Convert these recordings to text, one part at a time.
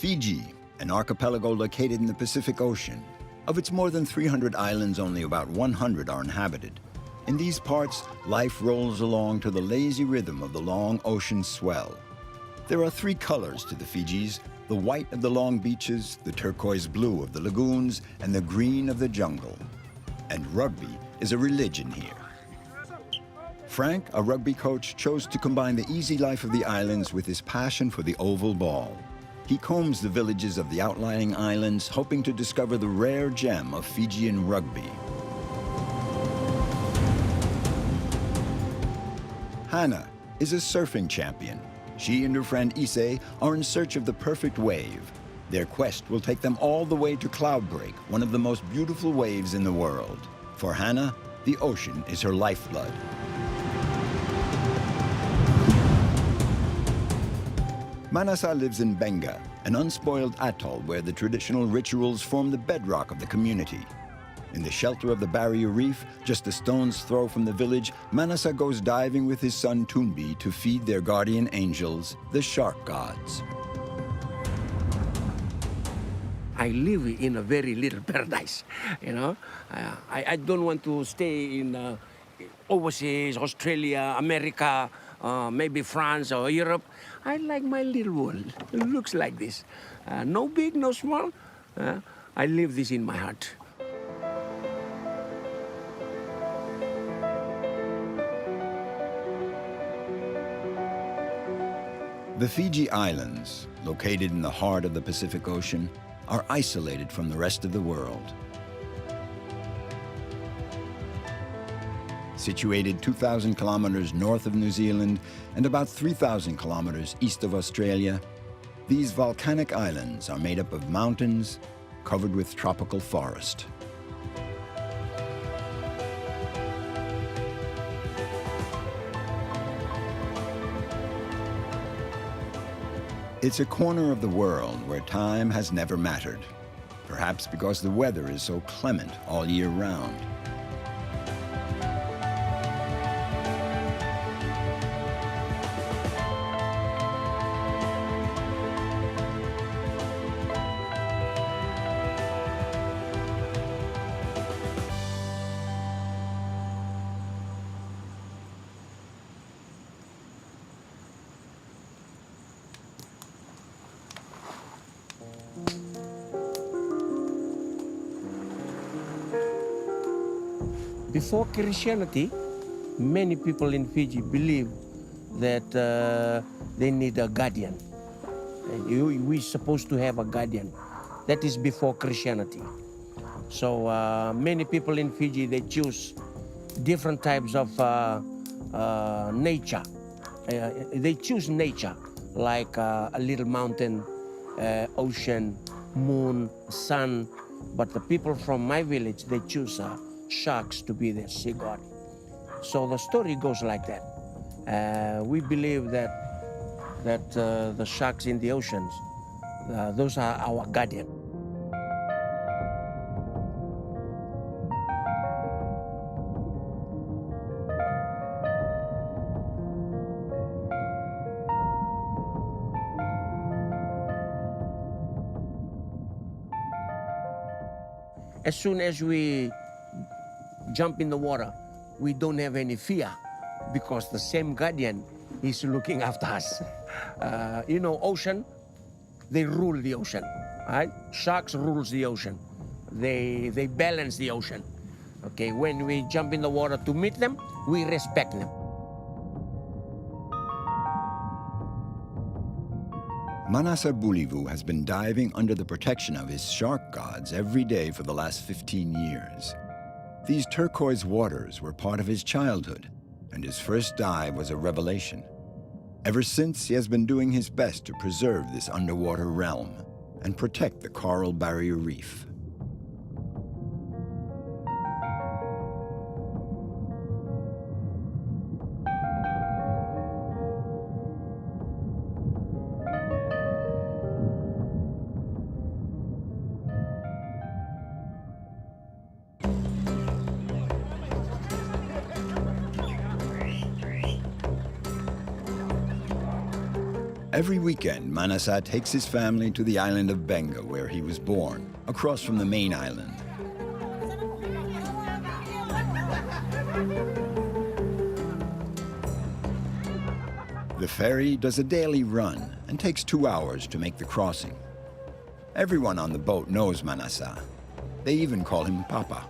Fiji, an archipelago located in the Pacific Ocean. Of its more than 300 islands, only about 100 are inhabited. In these parts, life rolls along to the lazy rhythm of the long ocean swell. There are three colors to the Fijis: the white of the long beaches, the turquoise blue of the lagoons, and the green of the jungle. And rugby is a religion here. Franck, a rugby coach, chose to combine the easy life of the islands with his passion for the oval ball. He combs the villages of the outlying islands, hoping to discover the rare gem of Fijian rugby. Hannah is a surfing champion. She and her friend Issei are in search of the perfect wave. Their quest will take them all the way to Cloudbreak, one of the most beautiful waves in the world. For Hannah, the ocean is her lifeblood. Manasa lives in Benga, an unspoiled atoll where the traditional rituals form the bedrock of the community. In the shelter of the barrier reef, just a stone's throw from the village, Manasa goes diving with his son Tumbi to feed their guardian angels, the shark gods. I live in a very little paradise, you know. I don't want to stay in overseas, Australia, America, maybe France or Europe. I like my little world. It looks like this. No big, no small. I live this in my heart. The Fiji Islands, located in the heart of the Pacific Ocean, are isolated from the rest of the world. Situated 2,000 kilometers north of New Zealand and about 3,000 kilometers east of Australia, these volcanic islands are made up of mountains covered with tropical forest. It's a corner of the world where time has never mattered, perhaps because the weather is so clement all year round. Before Christianity, many people in Fiji believe that they need a guardian. We're supposed to have a guardian. That is before Christianity. So many people in Fiji, they choose different types of nature. They choose nature, like a little mountain, ocean, moon, sun. But the people from my village, they choose sharks to be their sea god. So the story goes like that. We believe that the sharks in the oceans, those are our guardian. As soon as we jump in the water, we don't have any fear because the same guardian is looking after us. You know, ocean, they rule the ocean, right? Sharks rules the ocean. They balance the ocean. Okay, when we jump in the water to meet them, we respect them. Manasa Bulivou has been diving under the protection of his shark gods every day for the last 15 years. These turquoise waters were part of his childhood, and his first dive was a revelation. Ever since, he has been doing his best to preserve this underwater realm and protect the coral barrier reef. Every weekend, Manasa takes his family to the island of Benga, where he was born, across from the main island. The ferry does a daily run and takes 2 hours to make the crossing. Everyone on the boat knows Manasa. They even call him Papa.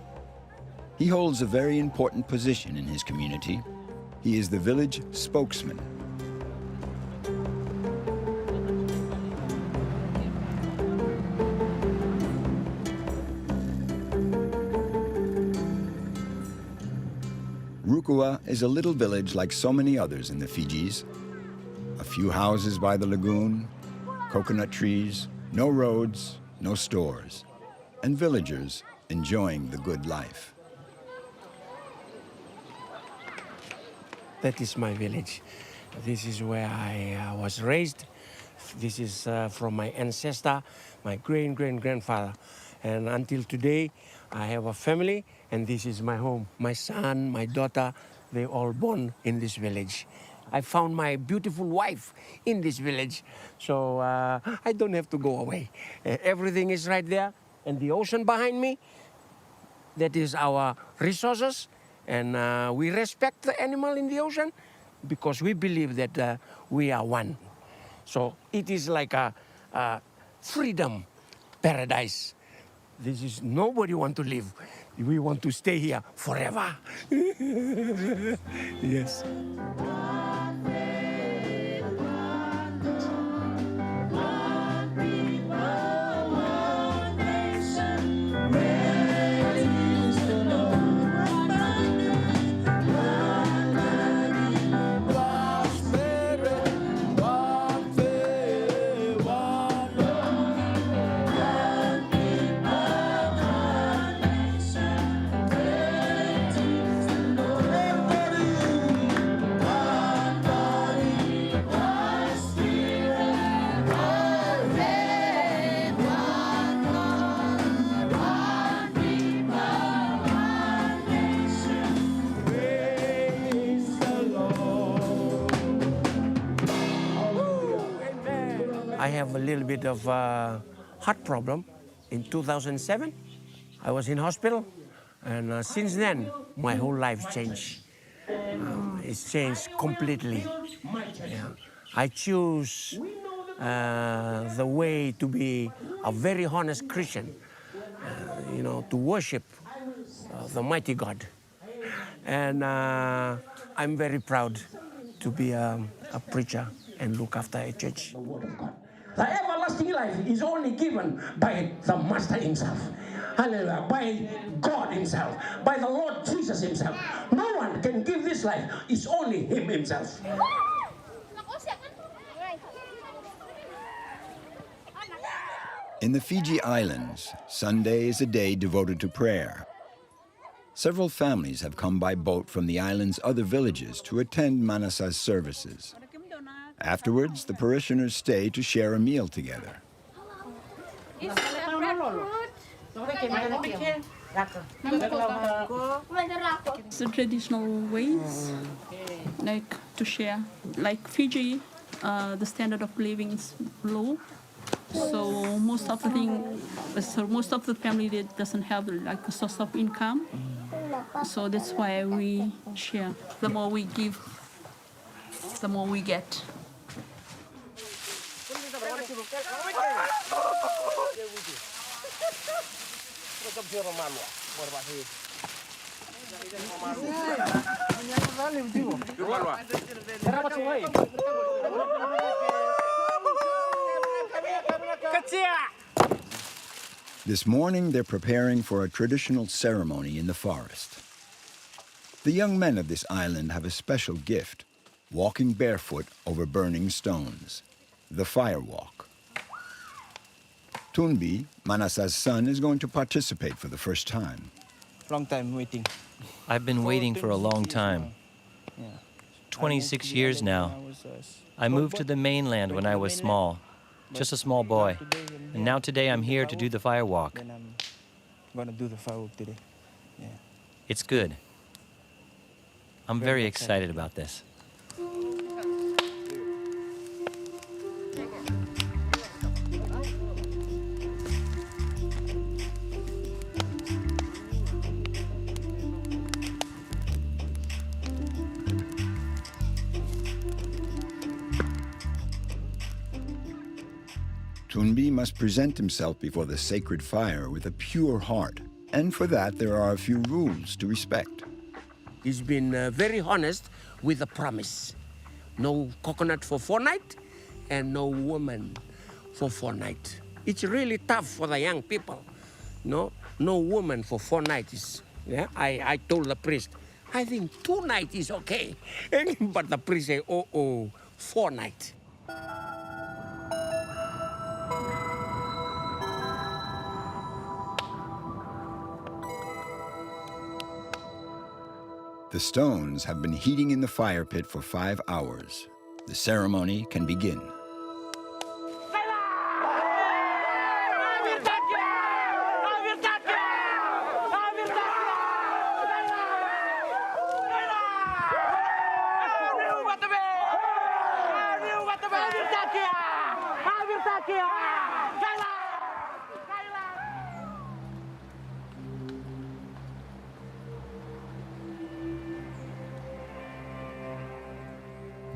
He holds a very important position in his community. He is the village spokesman. Rukua is a little village like so many others in the Fijis. A few houses by the lagoon, coconut trees, no roads, no stores, and villagers enjoying the good life. That is my village. This is where I was raised. This is from my ancestor, my great-grandfather. And until today, I have a family, and this is my home. My son, my daughter, they all born in this village. I found my beautiful wife in this village, so I don't have to go away. Everything is right there, and the ocean behind me, that is our resources, and we respect the animal in the ocean because we believe that we are one. So it is like a freedom paradise. This is, nobody want to leave. We want to stay here forever. Yes. I have a little bit of heart problem. In 2007, I was in hospital, and since then, my whole life changed. It's changed completely. Yeah. I choose the way to be a very honest Christian, to worship the mighty God. And I'm very proud to be a preacher and look after a church. The everlasting life is only given by the Master himself. Hallelujah. By God himself. By the Lord Jesus himself. No one can give this life. It's only him himself. In the Fiji Islands, Sunday is a day devoted to prayer. Several families have come by boat from the island's other villages to attend Manasa's services. Afterwards, the parishioners stay to share a meal together. It's the traditional ways, like to share. Like Fiji, the standard of living is low, so most of the family that doesn't have like a source of income. So that's why we share. The more we give, the more we get. This morning, they're preparing for a traditional ceremony in the forest. The young men of this island have a special gift, walking barefoot over burning stones, the fire walk. Tumbi, Manasa's son, is going to participate for the first time. Long time waiting. I've been waiting for a long time. 26 years now. I moved to the mainland when I was small, just a small boy. And now today I'm here to do the fire walk. I'm gonna do the firework today. Yeah. It's good. I'm very excited about this. Tumbi must present himself before the sacred fire with a pure heart, and for that there are a few rules to respect. He's been very honest with a promise. No coconut for 4 nights and no woman for 4 nights. It's really tough for the young people. No woman for 4 nights. Yeah? I told the priest, I think 2 nights is okay. But the priest said, 4 nights. The stones have been heating in the fire pit for 5 hours. The ceremony can begin.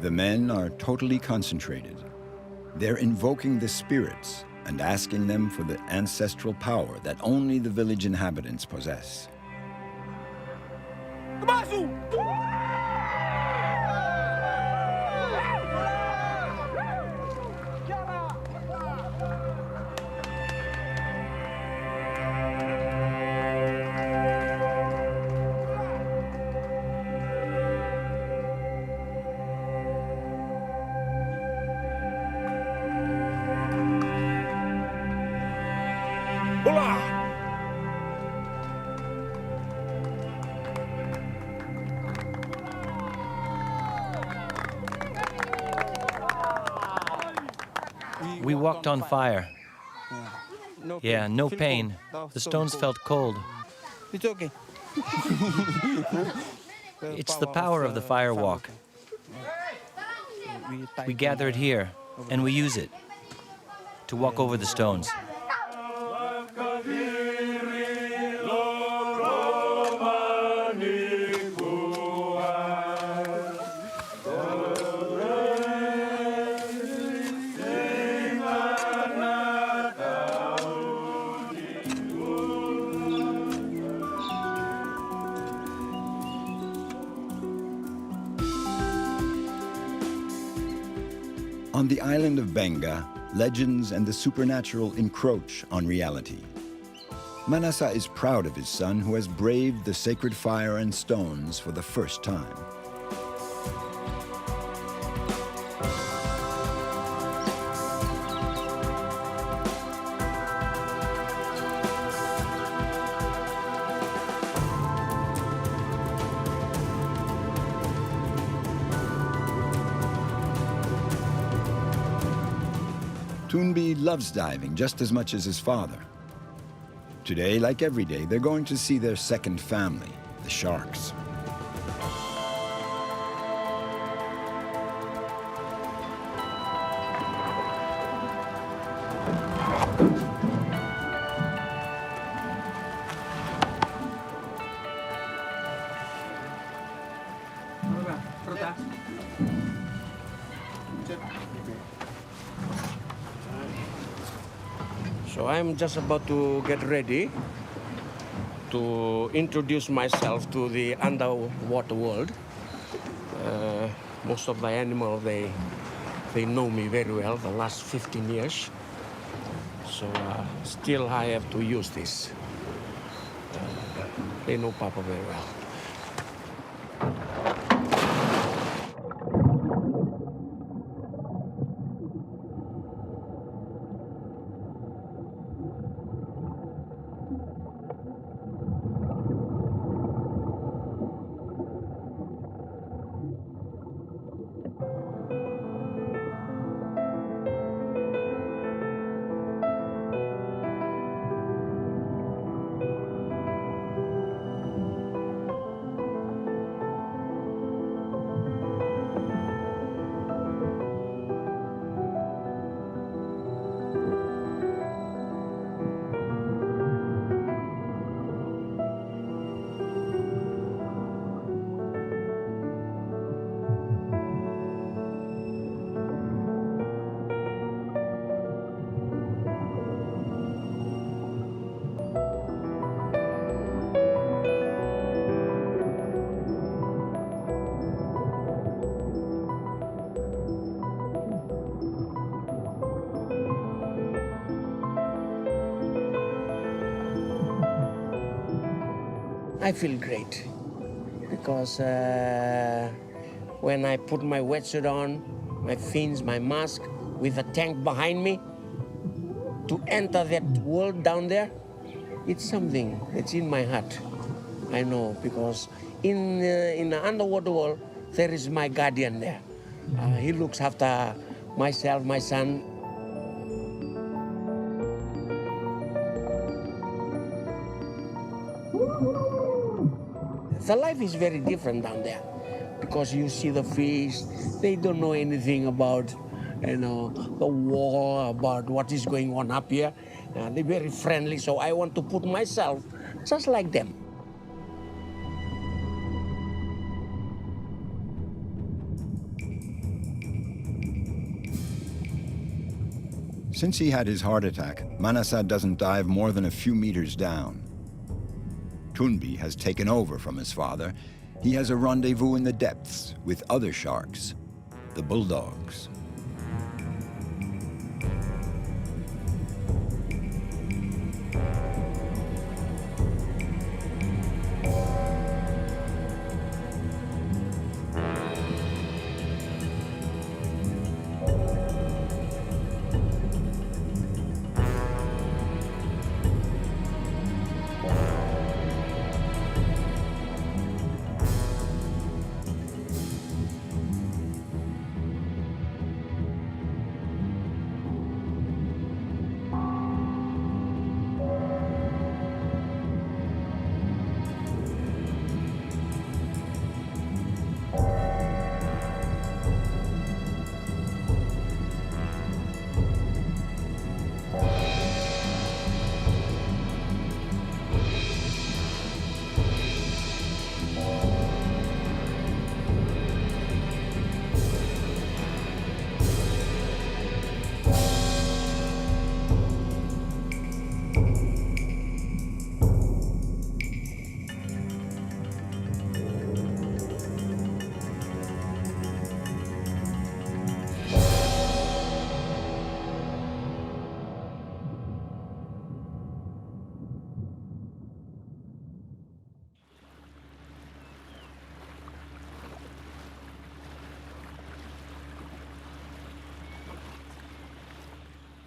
The men are totally concentrated. They're invoking the spirits and asking them for the ancestral power that only the village inhabitants possess. We walked on fire. Yeah, no pain. The stones felt cold. It's okay. It's the power of the fire walk. We gather it here, and we use it to walk over the stones. On the island of Benga, legends and the supernatural encroach on reality. Manasa is proud of his son who has braved the sacred fire and stones for the first time. Tumbi loves diving just as much as his father. Today, like every day, they're going to see their second family, the sharks. So I'm just about to get ready to introduce myself to the underwater world. Most of the animals, they know me very well the last 15 years. So still I have to use this. They know Papa very well. I feel great because when I put my wetsuit on, my fins, my mask, with a tank behind me, to enter that world down there, it's something that's in my heart. I know, because in the underwater world, there is my guardian there. He looks after myself, my son. The life is very different down there because you see the fish, they don't know anything about, the war, about what is going on up here. They're very friendly, so I want to put myself just like them. Since he had his heart attack, Manasa doesn't dive more than a few meters down. Tumbi has taken over from his father. He has a rendezvous in the depths with other sharks, the bulldogs.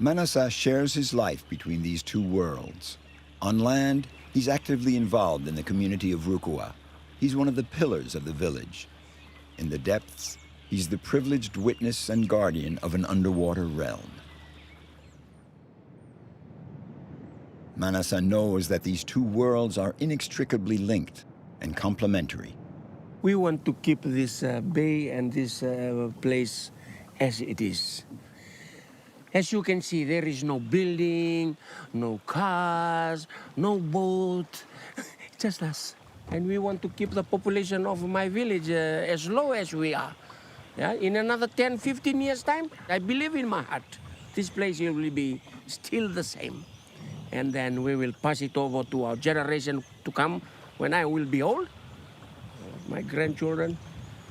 Manasa shares his life between these two worlds. On land, he's actively involved in the community of Rukua. He's one of the pillars of the village. In the depths, he's the privileged witness and guardian of an underwater realm. Manasa knows that these two worlds are inextricably linked and complementary. We want to keep this bay and this place as it is. As you can see, there is no building, no cars, no boat, just us. And we want to keep the population of my village as low as we are. Yeah? In another 10, 15 years' time, I believe in my heart, this place will be still the same. And then we will pass it over to our generation to come when I will be old. My grandchildren,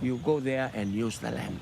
you go there and use the land.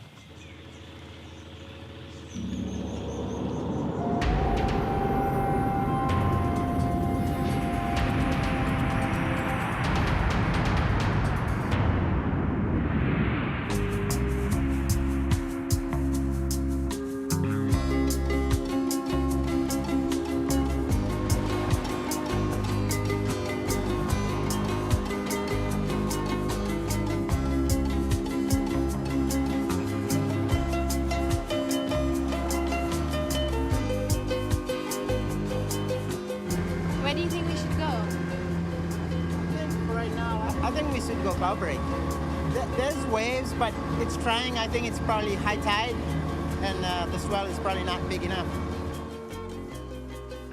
Where do you think we should go? Right now, I think we should go Cloudbreak. There's waves, but it's trying. I think it's probably high tide, and the swell is probably not big enough.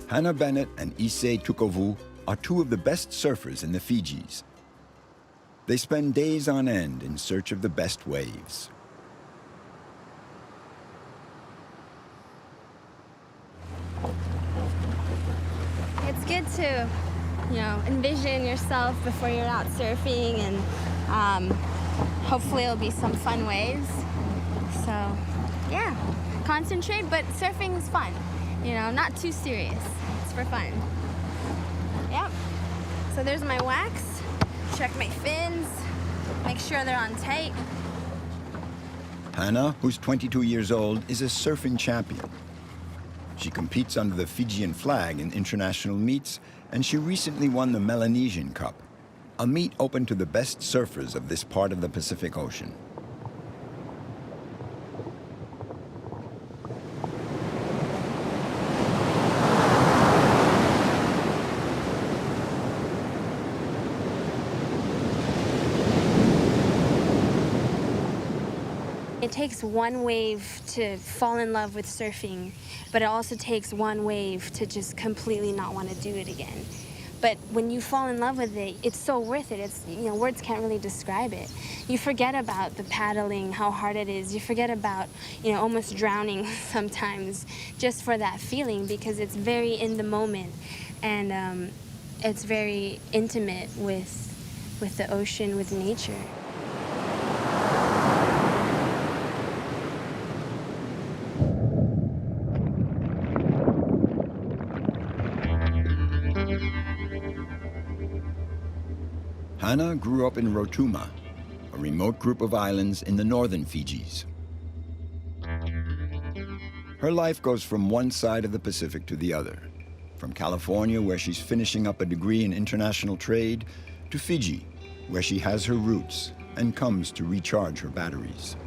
Hannah Bennett and Issei Tukovu are two of the best surfers in the Fijis. They spend days on end in search of the best waves. It's good to, envision yourself before you're out surfing, and hopefully it'll be some fun waves. So, yeah, concentrate, but surfing is fun. Not too serious. It's for fun. Yep. So there's my wax. check my fins, make sure they're on tight. Hannah, who's 22 years old, is a surfing champion. She competes under the Fijian flag in international meets, and she recently won the Melanesian Cup, a meet open to the best surfers of this part of the Pacific Ocean. It takes one wave to fall in love with surfing, but it also takes one wave to just completely not want to do it again. But when you fall in love with it, it's so worth it. It's, you know, words can't really describe it. You forget about the paddling, how hard it is. You forget about, you know, almost drowning sometimes just for that feeling, because it's very in the moment, and it's very intimate with the ocean, with nature. Hannah grew up in Rotuma, a remote group of islands in the northern Fijis. Her life goes from one side of the Pacific to the other, from California, where she's finishing up a degree in international trade, to Fiji, where she has her roots and comes to recharge her batteries.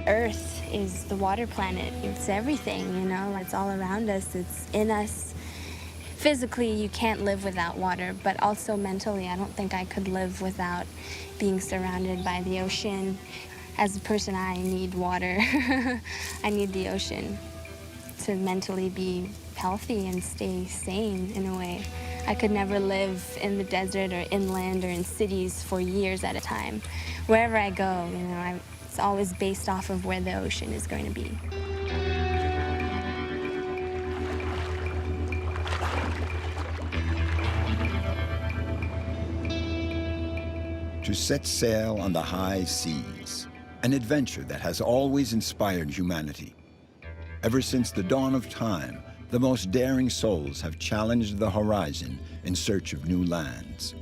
Earth is the water planet. It's everything, you know, it's all around us, it's in us. Physically, you can't live without water, but also mentally, I don't think I could live without being surrounded by the ocean. As a person, I need water. I need the ocean to mentally be healthy and stay sane in a way. I could never live in the desert or inland or in cities for years at a time. Wherever I go, you know, it's always based off of where the ocean is going to be. To set sail on the high seas, an adventure that has always inspired humanity. Ever since the dawn of time, the most daring souls have challenged the horizon in search of new lands.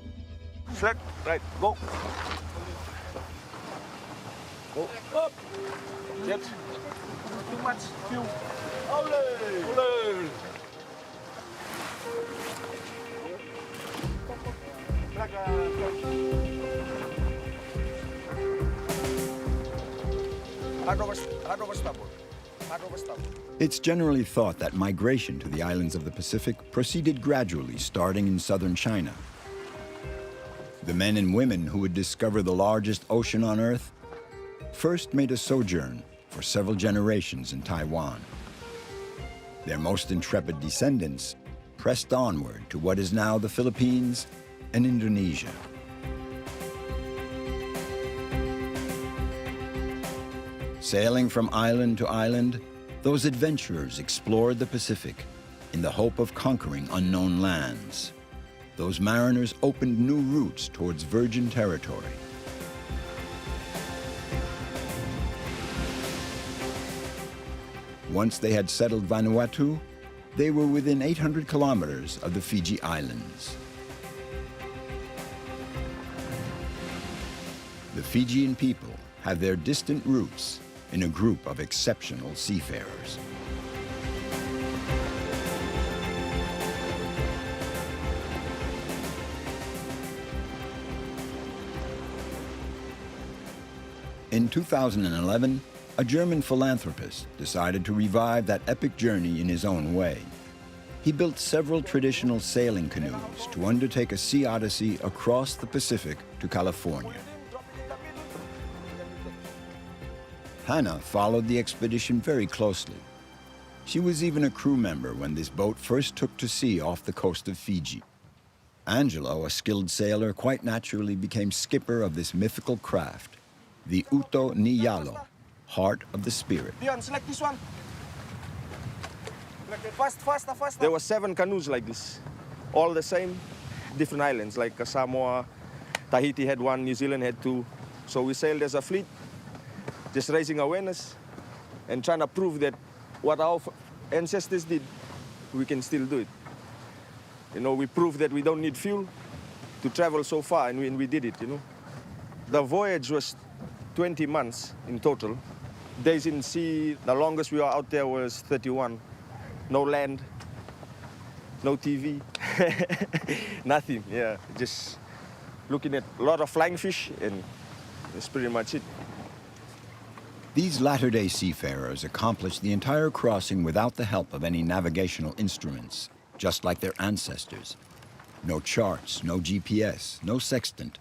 Flag, right, go. Go up. Jet. Too much. Few. Ole. Ole. It's generally thought that migration to the islands of the Pacific proceeded gradually, starting in southern China. The men and women who would discover the largest ocean on Earth first made a sojourn for several generations in Taiwan. Their most intrepid descendants pressed onward to what is now the Philippines and Indonesia. Sailing from island to island, those adventurers explored the Pacific in the hope of conquering unknown lands. Those mariners opened new routes towards virgin territory. Once they had settled Vanuatu, they were within 800 kilometers of the Fiji Islands. The Fijian people have their distant roots in a group of exceptional seafarers. In 2011, a German philanthropist decided to revive that epic journey in his own way. He built several traditional sailing canoes to undertake a sea odyssey across the Pacific to California. Hannah followed the expedition very closely. She was even a crew member when this boat first took to sea off the coast of Fiji. Angelo, a skilled sailor, quite naturally became skipper of this mythical craft, the Uto ni Yalo, heart of the spirit. Dion, select this one. Faster. There were 7 canoes like this, all the same, different islands, like Samoa, Tahiti had 1, New Zealand had 2. So we sailed as a fleet, just raising awareness and trying to prove that what our ancestors did, we can still do it. You know, we proved that we don't need fuel to travel so far, and we did it, you know. The voyage was 20 months in total. Days in sea, the longest we were out there was 31. No land, no TV, nothing, yeah. Just looking at a lot of flying fish, and that's pretty much it. These latter-day seafarers accomplished the entire crossing without the help of any navigational instruments, just like their ancestors. No charts, no GPS, no sextant.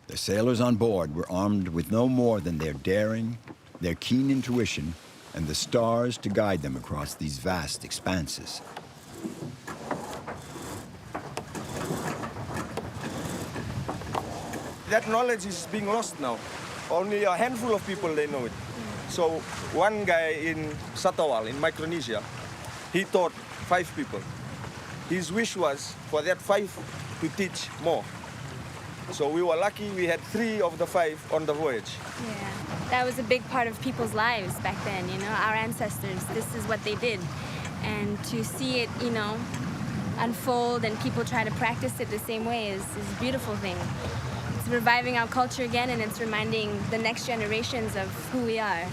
The sailors on board were armed with no more than their daring, their keen intuition, and the stars to guide them across these vast expanses. That knowledge is being lost now. Only a handful of people, they know it. So one guy in Satawal, in Micronesia, he taught 5 people. His wish was for that 5 to teach more. So we were lucky we had 3 of the 5 on the voyage. Yeah, that was a big part of people's lives back then, you know, our ancestors, this is what they did. And to see it, you know, unfold and people try to practice it the same way is a beautiful thing. It's reviving our culture again, and it's reminding the next generations of who we are.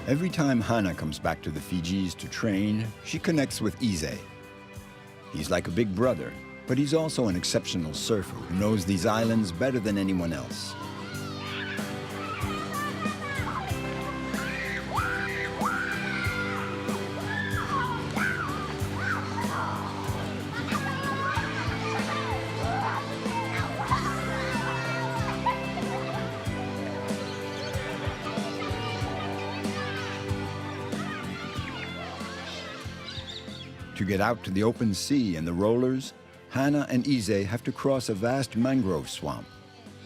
Every time Hannah comes back to the Fijis to train, she connects with Ise. He's like a big brother, but he's also an exceptional surfer who knows these islands better than anyone else. To get out to the open sea and the rollers, Hannah and Ise have to cross a vast mangrove swamp,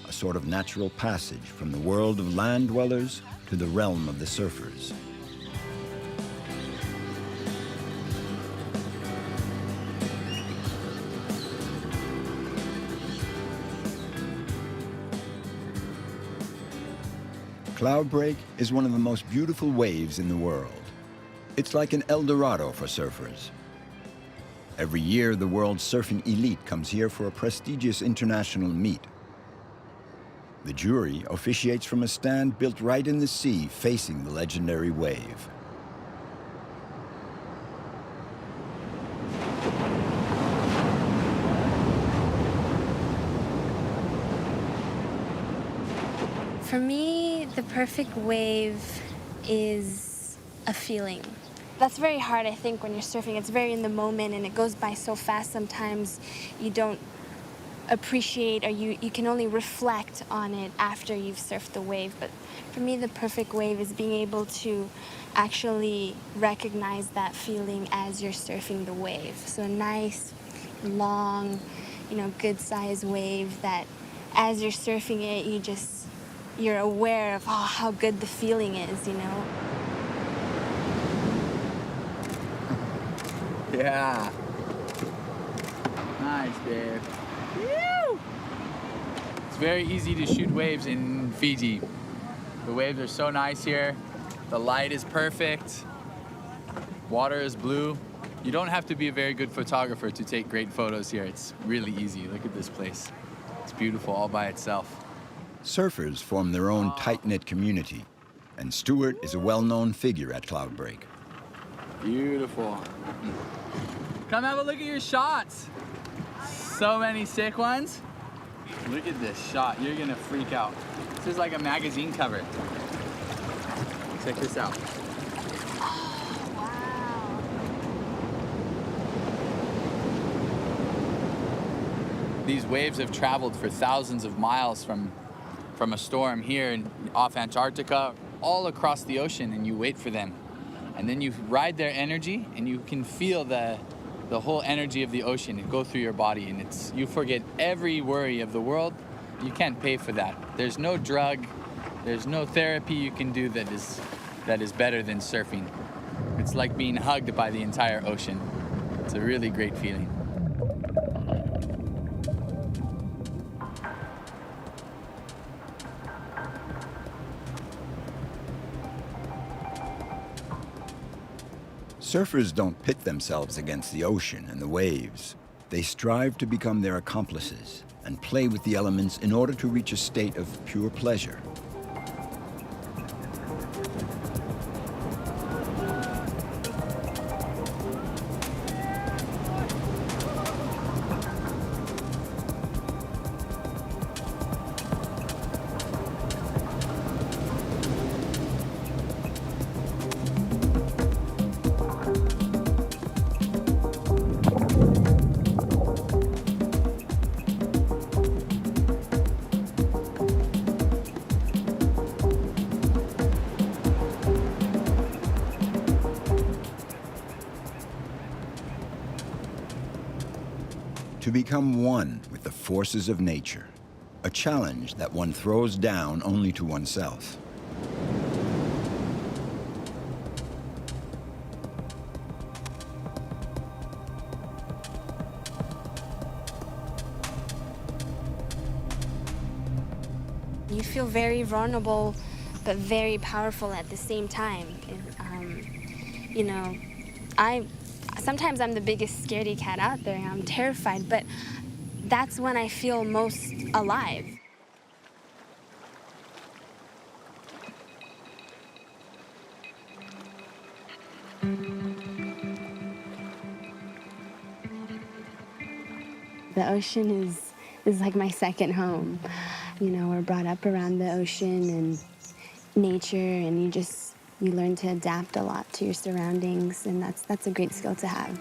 a sort of natural passage from the world of land dwellers to the realm of the surfers. Cloudbreak is one of the most beautiful waves in the world. It's like an El Dorado for surfers. Every year, the world's surfing elite comes here for a prestigious international meet. The jury officiates from a stand built right in the sea, facing the legendary wave. For me, the perfect wave is a feeling. That's very hard, I think, when you're surfing. It's very in the moment, and it goes by so fast sometimes you don't appreciate, or you can only reflect on it after you've surfed the wave. But for me, the perfect wave is being able to actually recognize that feeling as you're surfing the wave. So a nice, long, you know, good-sized wave that as you're surfing it, you're aware of how good the feeling is, you know? Yeah. Nice, babe. Woo! It's very easy to shoot waves in Fiji. The waves are so nice here. The light is perfect. Water is blue. You don't have to be a very good photographer to take great photos here. It's really easy. Look at this place. It's beautiful all by itself. Surfers form their own tight-knit community, and Stuart is a well-known figure at Cloudbreak. Beautiful. Come have a look at your shots. So many sick ones. Look at this shot. You're gonna freak out. This is like a magazine cover. Check this out. Oh, wow. These waves have traveled for thousands of miles from a storm here off Antarctica, all across the ocean, and you wait for them. And then you ride their energy, and you can feel the whole energy of the ocean go through your body, and you forget every worry of the world. You can't pay for that. There's no drug, there's no therapy you can do that is better than surfing. It's like being hugged by the entire ocean. It's a really great feeling. Surfers don't pit themselves against the ocean and the waves. They strive to become their accomplices and play with the elements in order to reach a state of pure pleasure. To become one with the forces of nature, a challenge that one throws down only to oneself. You feel very vulnerable, but very powerful at the same time. You know, sometimes I'm the biggest scaredy cat out there. I'm terrified, but that's when I feel most alive. The ocean is like my second home. You know, we're brought up around the ocean and nature, and you learn to adapt a lot to your surroundings, and that's a great skill to have.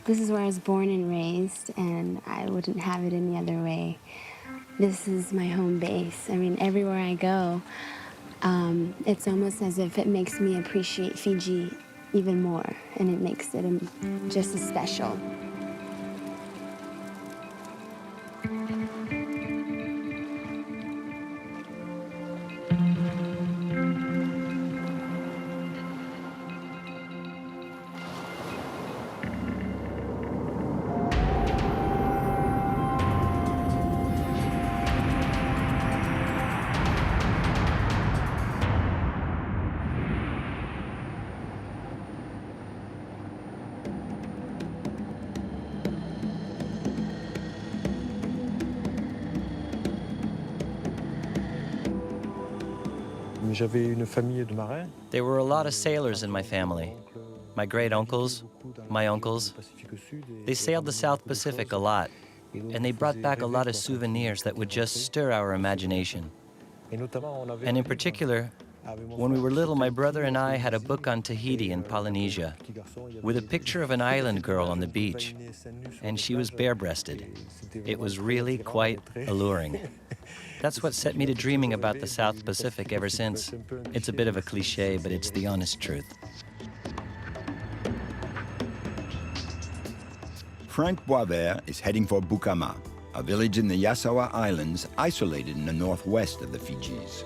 This is where I was born and raised, and I wouldn't have it any other way. This is my home base. I mean, everywhere I go, it's almost as if it makes me appreciate Fiji even more, and it makes it just as special. There were a lot of sailors in my family. My great-uncles, my uncles. They sailed the South Pacific a lot, and they brought back a lot of souvenirs that would just stir our imagination. And in particular, when we were little, my brother and I had a book on Tahiti in Polynesia with a picture of an island girl on the beach, and she was bare-breasted. It was really quite alluring. That's what set me to dreaming about the South Pacific ever since. It's a bit of a cliche, but it's the honest truth. Franck Boivert is heading for Bukama, a village in the Yasawa Islands isolated in the northwest of the Fijis.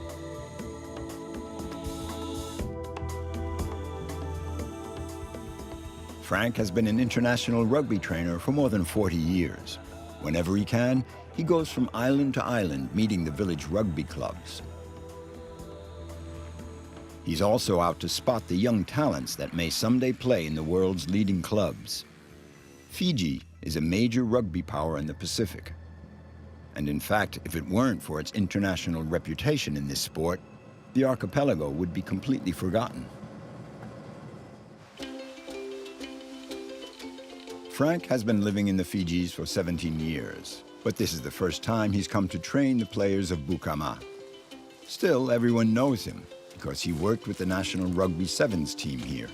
Franck has been an international rugby trainer for more than 40 years. Whenever he can, he goes from island to island meeting the village rugby clubs. He's also out to spot the young talents that may someday play in the world's leading clubs. Fiji is a major rugby power in the Pacific. And in fact, if it weren't for its international reputation in this sport, the archipelago would be completely forgotten. Franck has been living in the Fijis for 17 years, but this is the first time he's come to train the players of Bukama. Still, everyone knows him because he worked with the national rugby sevens team here.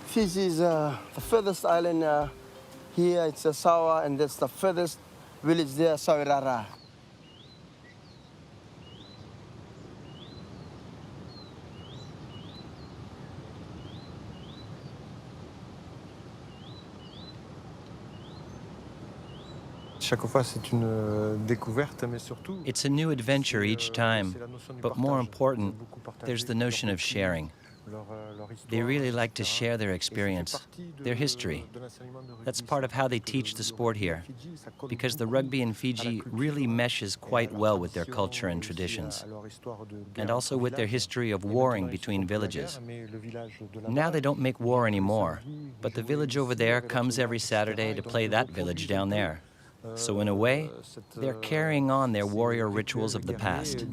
Fiji is the furthest island here. It's a Sawa, and that's the furthest village there, Sawirara. It's a new adventure each time, but more important, there's the notion of sharing. They really like to share their experience, their history. That's part of how they teach the sport here, because the rugby in Fiji really meshes quite well with their culture and traditions, and also with their history of warring between villages. Now they don't make war anymore, but the village over there comes every Saturday to play that village down there. So in a way, they're carrying on their warrior rituals of the past.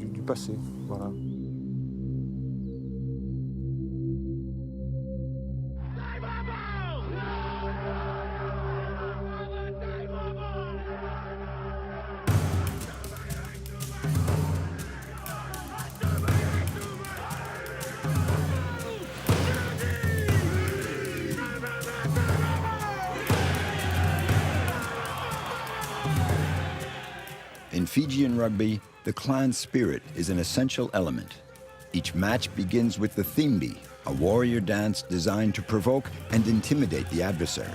In Fijian rugby, the clan spirit is an essential element. Each match begins with the Tumbi, a warrior dance designed to provoke and intimidate the adversary.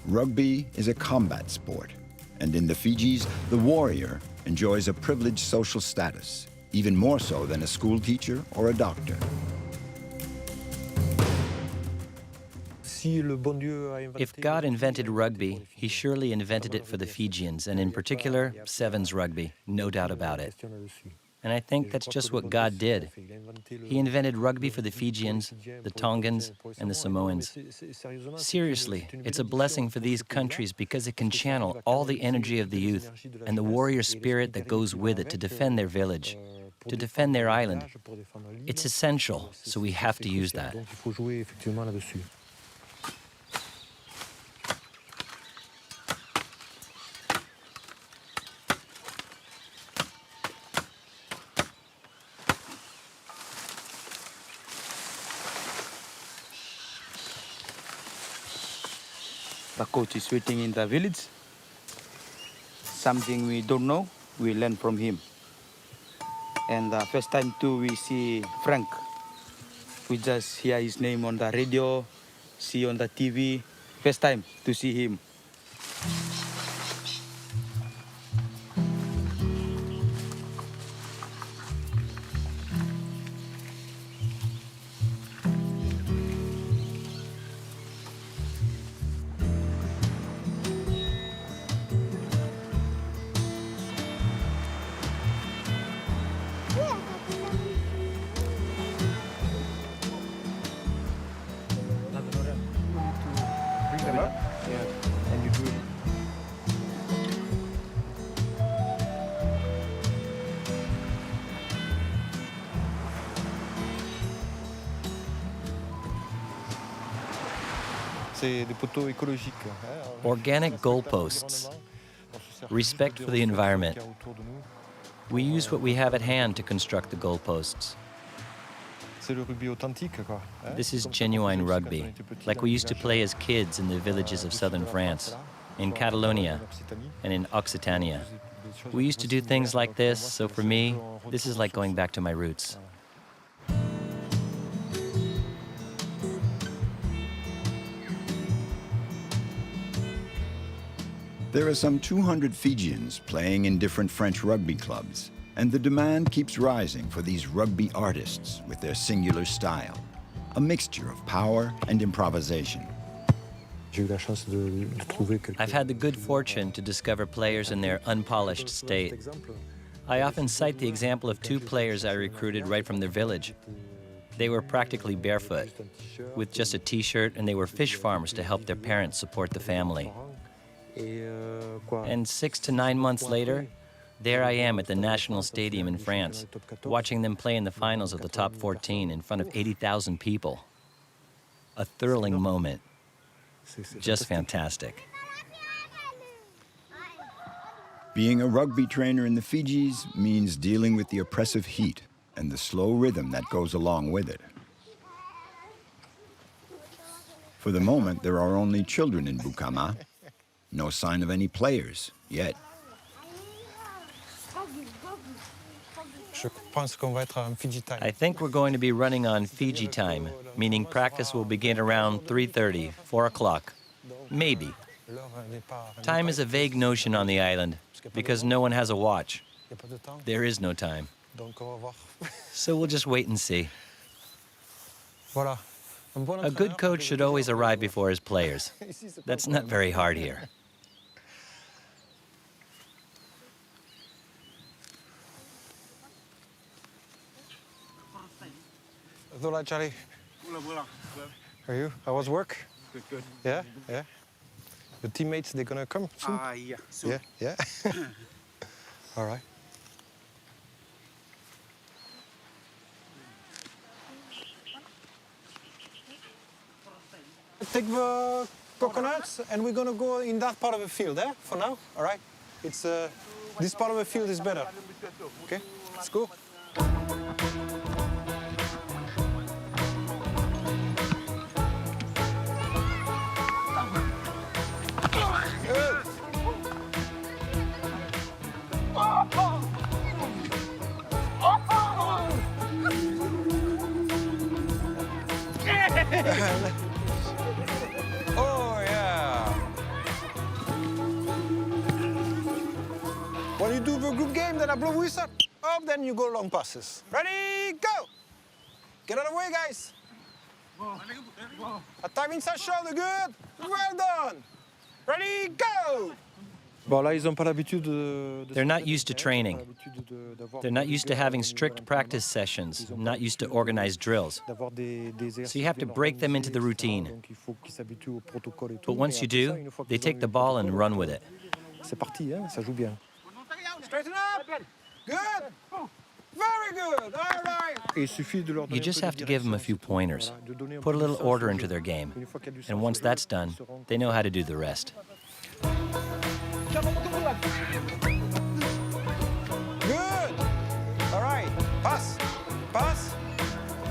Rugby is a combat sport, and in the Fijis, the warrior enjoys a privileged social status, even more so than a school teacher or a doctor. If God invented rugby, he surely invented it for the Fijians, and in particular, sevens rugby, no doubt about it. And I think that's just what God did. He invented rugby for the Fijians, the Tongans, and the Samoans. Seriously, it's a blessing for these countries because it can channel all the energy of the youth and the warrior spirit that goes with it to defend their village, to defend their island. It's essential, so we have to use that. The coach is waiting in the village. Something we don't know, we learn from him. And the first time too, we see Franck. We just hear his name on the radio, see on the TV. First time to see him. Organic goalposts, respect for the environment. We use what we have at hand to construct the goalposts. This is genuine rugby, like we used to play as kids in the villages of southern France, in Catalonia, and in Occitania. We used to do things like this, so for me, this is like going back to my roots. There are some 200 Fijians playing in different French rugby clubs, and the demand keeps rising for these rugby artists with their singular style, a mixture of power and improvisation. I've had the good fortune to discover players in their unpolished state. I often cite the example of two players I recruited right from their village. They were practically barefoot, with just a t-shirt, and they were fish farmers to help their parents support the family. And 6 to 9 months later, there I am at the National Stadium in France, watching them play in the finals of the top 14 in front of 80,000 people. A thrilling moment. Just fantastic. Being a rugby trainer in the Fijis means dealing with the oppressive heat and the slow rhythm that goes along with it. For the moment, there are only children in Bukama. No sign of any players yet. I think we're going to be running on Fiji time, meaning practice will begin around 3:30, 4 o'clock. Maybe. Time is a vague notion on the island because no one has a watch. There is no time. So we'll just wait and see. A good coach should always arrive before his players. That's not very hard here. Hola, Charlie. How are you? How was work? Good. Yeah, yeah. Your teammates, they're gonna come soon? Yeah, soon. Yeah. All right. Take the coconuts, and we're gonna go in that part of the field, for now. All right. It's this part of the field is better. Okay, let's go. Oh, yeah. When you do the group game, then I blow whistle. Up, then you go long passes. Ready, go! Get out of the way, guys. A time inside shoulder, good. Well done. Ready, go! They're not used to training. They're not used to having strict practice sessions, not used to organized drills. So you have to break them into the routine. But once you do, they take the ball and run with it. Straighten up. Good. Very good. All right. You just have to give them a few pointers, put a little order into their game. And once that's done, they know how to do the rest. Good. All right. Pass. Pass.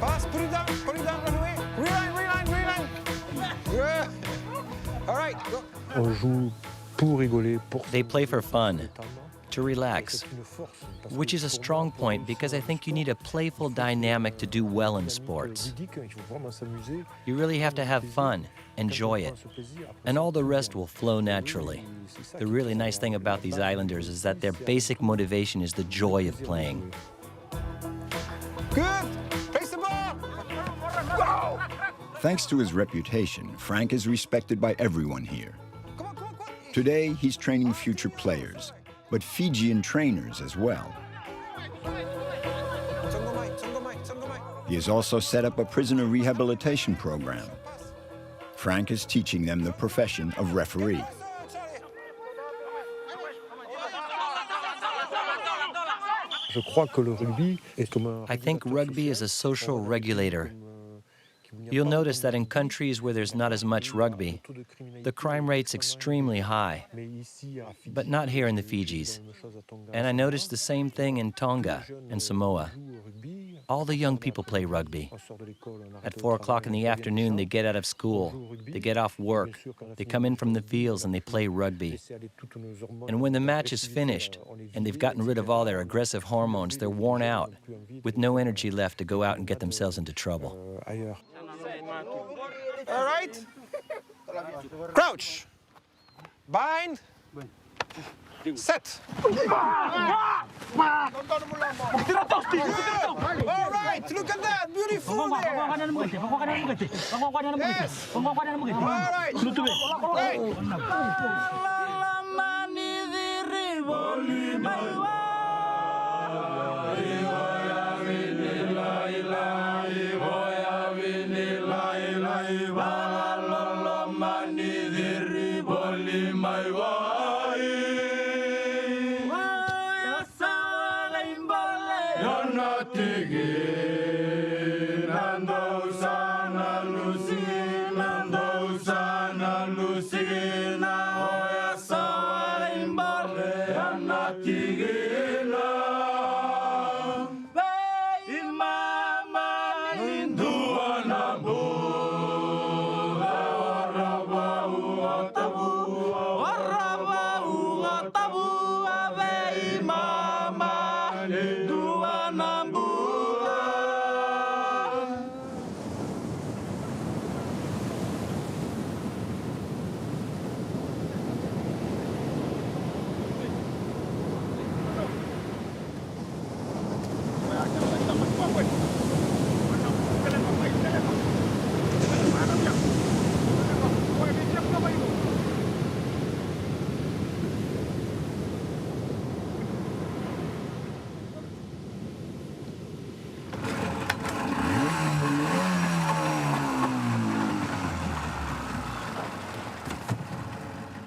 Pass. Put it down. Put it down. Run away. Reline. Reline. Reline. Good. All right. Go. They play for fun, to relax, which is a strong point because I think you need a playful dynamic to do well in sports. You really have to have fun, enjoy it, and all the rest will flow naturally. The really nice thing about these islanders is that their basic motivation is the joy of playing. Good. Pace the ball. Go. Thanks to his reputation, Franck is respected by everyone here. Today, he's training future players, but Fijian trainers as well. He has also set up a prisoner rehabilitation program. Franck is teaching them the profession of referee. I think rugby is a social regulator. You'll notice that in countries where there's not as much rugby, the crime rate's extremely high, but not here in the Fijis. And I noticed the same thing in Tonga and Samoa. All the young people play rugby. At 4 o'clock in the afternoon, they get out of school, they get off work, they come in from the fields and they play rugby. And when the match is finished and they've gotten rid of all their aggressive hormones, they're worn out, with no energy left to go out and get themselves into trouble. All right. Crouch. Bind. Set. Good. All right. Look at that. Beautiful there. Yes. All right.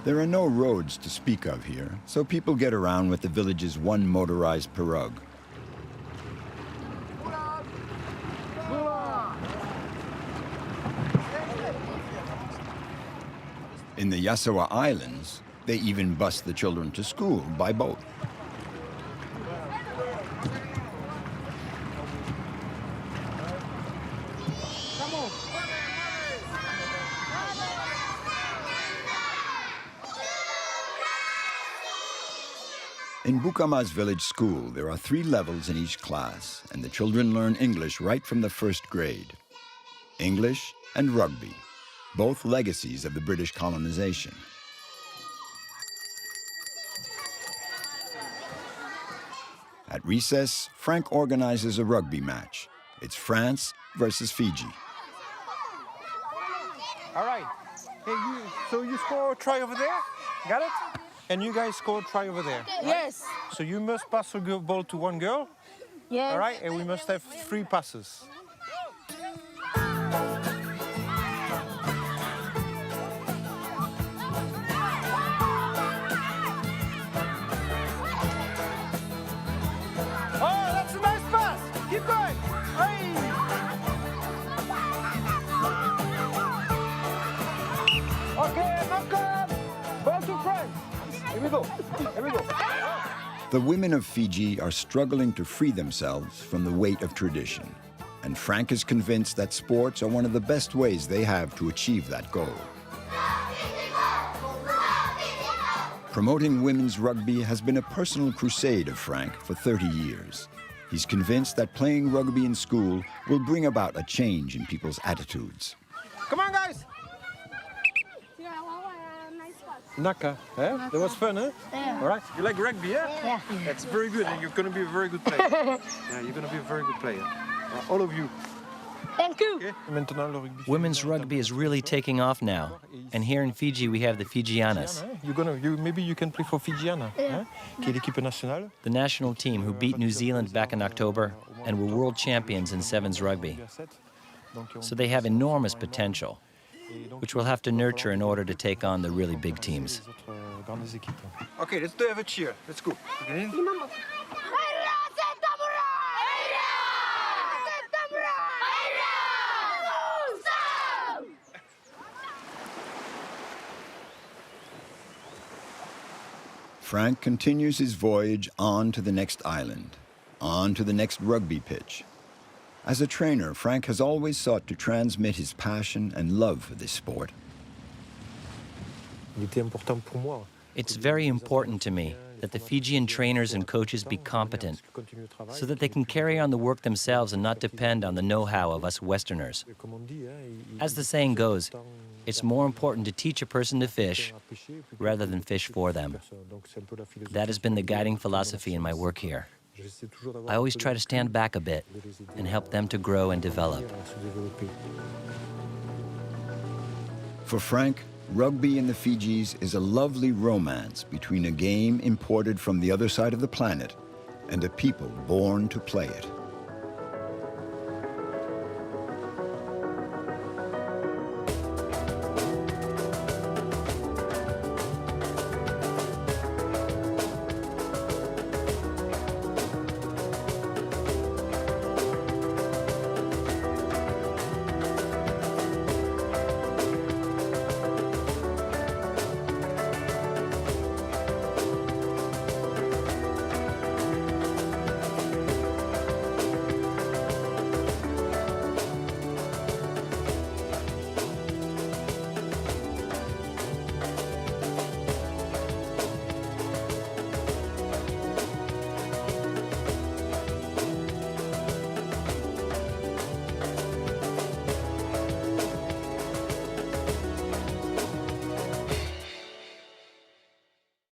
There are no roads to speak of here, so people get around with the village's one motorized pirogue. In the Yasawa Islands, they even bus the children to school by boat. In Bukama's village school, there are 3 levels in each class, and the children learn English right from the first grade. English and rugby, both legacies of the British colonization. At recess, Franck organizes a rugby match. It's France versus Fiji. All right. Hey, so you score a try over there? Got it? And you guys score a try over there. Right? Yes. So you must pass the ball to one girl. Yes. All right, and we must have 3 passes. Oh, that's a nice pass. Keep going. Hey. Okay, knock up. Ball to France. Here we go. Here we go. The women of Fiji are struggling to free themselves from the weight of tradition, and Franck is convinced that sports are one of the best ways they have to achieve that goal. Promoting women's rugby has been a personal crusade of Franck for 30 years. He's convinced that playing rugby in school will bring about a change in people's attitudes. Come on, guys. Naka, eh? That was fun, eh? Yeah. All right. You like rugby, yeah? Yeah. That's very good, and you're going to be a very good player. Yeah, you're going to be a very good player. All of you. Thank you. Okay. Women's rugby is really taking off now. And here in Fiji, we have the Fijianas. Maybe you can play for Fijiana, Yeah. qui est l'équipe nationale. The national team who beat New Zealand back in October and were world champions in Sevens rugby. So they have enormous potential, which we'll have to nurture in order to take on the really big teams. Okay, let's do have a cheer. Let's go. Okay. Franck continues his voyage on to the next island, on to the next rugby pitch. As a trainer, Franck has always sought to transmit his passion and love for this sport. It's very important to me that the Fijian trainers and coaches be competent so that they can carry on the work themselves and not depend on the know-how of us Westerners. As the saying goes, it's more important to teach a person to fish rather than fish for them. That has been the guiding philosophy in my work here. I always try to stand back a bit and help them to grow and develop. For Franck, rugby in the Fijis is a lovely romance between a game imported from the other side of the planet and a people born to play it.